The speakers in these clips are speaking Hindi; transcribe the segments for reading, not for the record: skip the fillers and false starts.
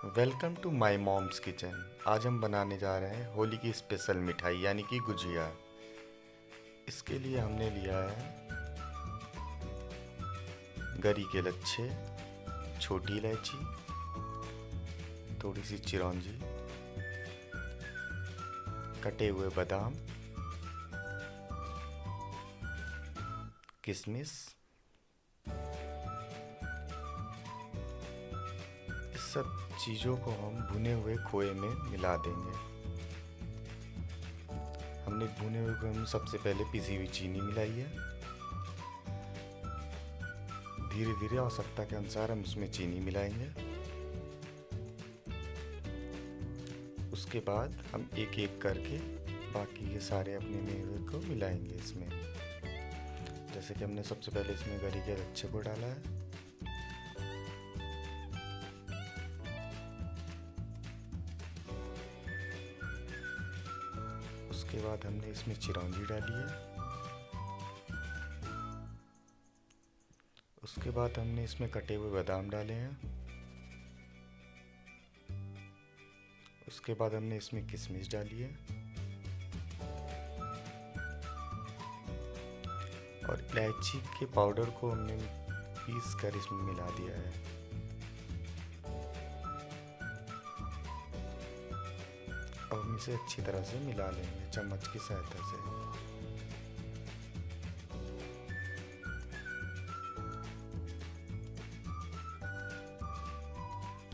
Welcome to my mom's kitchen. आज हम बनाने जा रहे हैं होली की स्पेशल मिठाई यानी कि गुजिया। इसके लिए हमने लिया है गरी के लच्छे, छोटी इलायची, थोड़ी सी चिरौंजी, कटे हुए बादाम, किशमिश। इस सब चीज़ों को हम भुने हुए खोए में मिला देंगे। हमने भुने हुए खोए में सबसे पहले पिसी हुई चीनी मिलाई है। धीरे धीरे आवश्यकता के अनुसार हम उसमें चीनी मिलाएंगे। उसके बाद हम एक एक करके बाकी के सारे अपने मेवे को मिलाएंगे इसमें। जैसे कि हमने सबसे पहले इसमें गरी के लच्छे को डाला है। उसके बाद हमने इसमें चिरौंजी डाली है। उसके बाद हमने इसमें कटे हुए बादाम डाले हैं। उसके बाद हमने इसमें किशमिश डाली है और इलायची के पाउडर को हमने पीस कर इसमें मिला दिया है। अब हम इसे अच्छी तरह से मिला लेंगे चम्मच की सहायता से।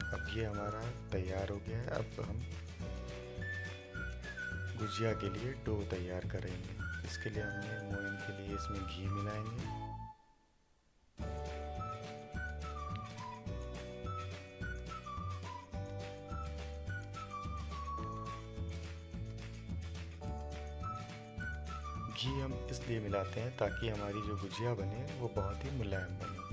अब ये हमारा तैयार हो गया है। अब हम गुजिया के लिए डो तैयार करेंगे। इसके लिए हमने मोयन के लिए इसमें घी मिलाएंगे। घी हम इसलिए मिलाते हैं ताकि हमारी जो गुजिया बने वो बहुत ही मुलायम बने।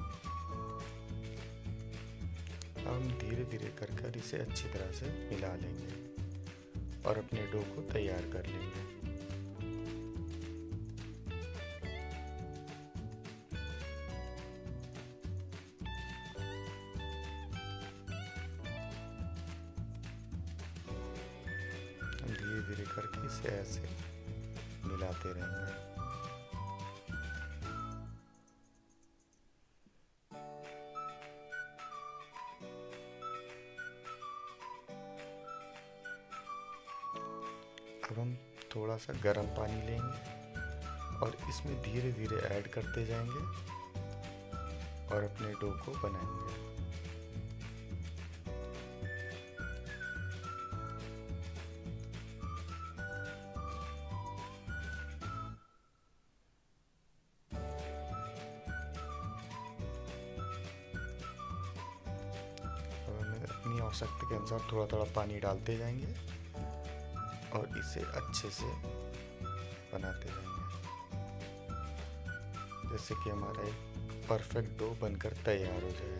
अब हम धीरे धीरे कर इसे अच्छी तरह से मिला लेंगे और अपने डो को तैयार कर लेंगे। हम धीरे धीरे करके इसे ऐसे मिलाते रहेंगे। अब हम थोड़ा सा गर्म पानी लेंगे और इसमें धीरे धीरे ऐड करते जाएंगे और अपने डो को बनाएंगे। अब हमें अपनी आवश्यकता के अनुसार थोड़ा थोड़ा पानी डालते जाएंगे और इसे अच्छे से बनाते जाएंगे जैसे कि हमारा एक परफेक्ट डो बनकर तैयार हो जाए।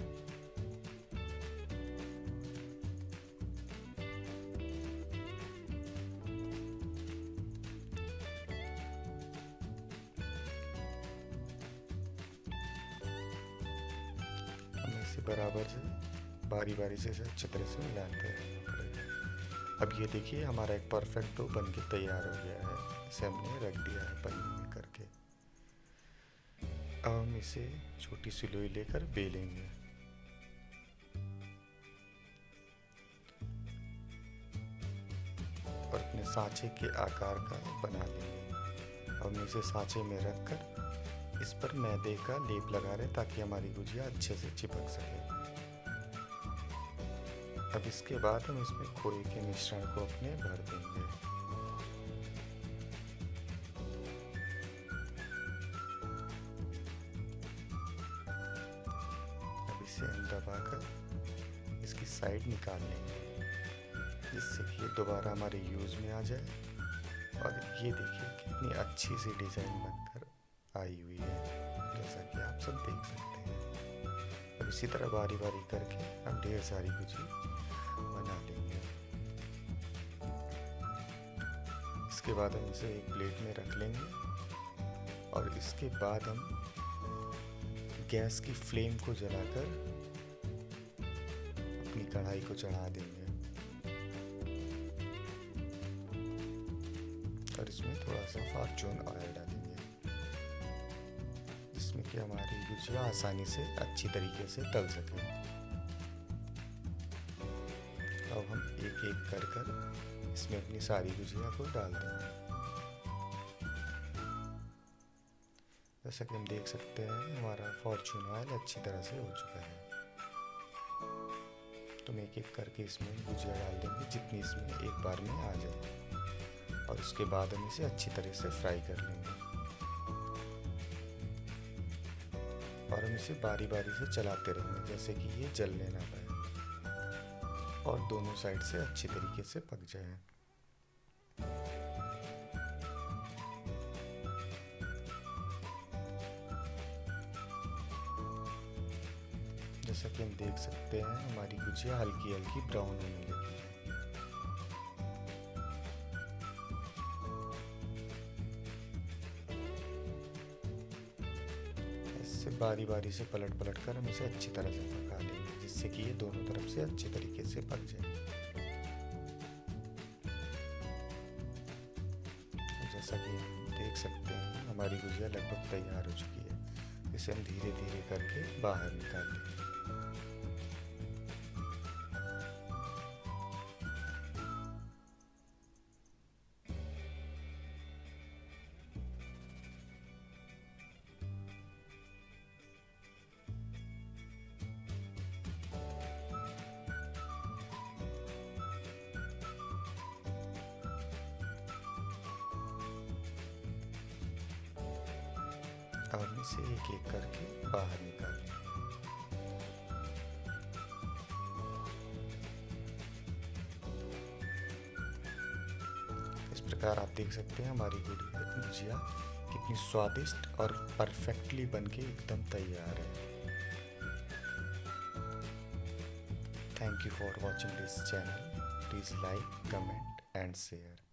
हमें इसे बराबर से बारी बारी से इसे अच्छी तरह से मिलाते रहना पड़ेगा। अब ये देखिए हमारा एक परफेक्ट डो बन के तैयार हो गया है। इसे हमने रख दिया है पन्नी में करके। अब हम इसे छोटी सी लोई लेकर बेलेंगे। और अपने सांचे के आकार का बना लेंगे। अब हम इसे सांचे में रखकर इस पर मैदे का लेप लगा रहे ताकि हमारी गुजिया अच्छे से चिपक सके। अब इसके बाद हम इसमें खोए के मिश्रण को अपने भर देंगे। अब इसे हम दबाकर इसकी साइड निकाल लेंगे जिससे कि ये दोबारा हमारे यूज़ में आ जाए। और ये देखिए कितनी अच्छी सी डिज़ाइन बनकर आई हुई है जैसा कि आप सब देख सकते हैं। अब इसी तरह बारी बारी करके हम ढेर सारी गुजिया बना लेंगे। इसके बाद हम इसे एक प्लेट में रख लेंगे और इसके बाद हम गैस की फ्लेम को जलाकर अपनी कढ़ाई को चढ़ा देंगे और इसमें थोड़ा सा फॉर्चून ऑयल डालेंगे, जिसमें कि हमारी गुजिया आसानी से अच्छी तरीके से तल सके। अब हम एक एक कर कर इसमें अपनी सारी गुजिया को डाल देंगे। जैसा कि हम देख सकते हैं हमारा फॉर्चून ऑयल अच्छी तरह से हो चुका है। तो हम एक एक करके इसमें गुजिया डाल देंगे जितनी इसमें एक बार में आ जाए, और उसके बाद हम इसे अच्छी तरह से फ्राई कर लेंगे और हम इसे बारी बारी से चलाते रहेंगे जैसे कि ये जलने ना पाए और दोनों साइड से अच्छी तरीके से पक जाए। जैसा कि हम देख सकते हैं हमारी गुजिया हल्की हल्की ब्राउन होने लगी है। इससे बारी बारी से पलट पलट कर हम इसे अच्छी तरह से पका लेंगे, जिससे कि ये दोनों तरफ से अच्छी तरीके से पक जाए। जैसा कि हम देख सकते हैं हमारी गुजिया लगभग तैयार हो चुकी है। इसे हम धीरे धीरे करके बाहर निकाल लेंगे। अब हम इसे एक एक करके बाहर निकाल लेंगे। इस प्रकार आप देख सकते हैं हमारी गुजिया कितनी स्वादिष्ट और परफेक्टली बनके एकदम तैयार है। Thank you for watching this channel. Please like, comment and share.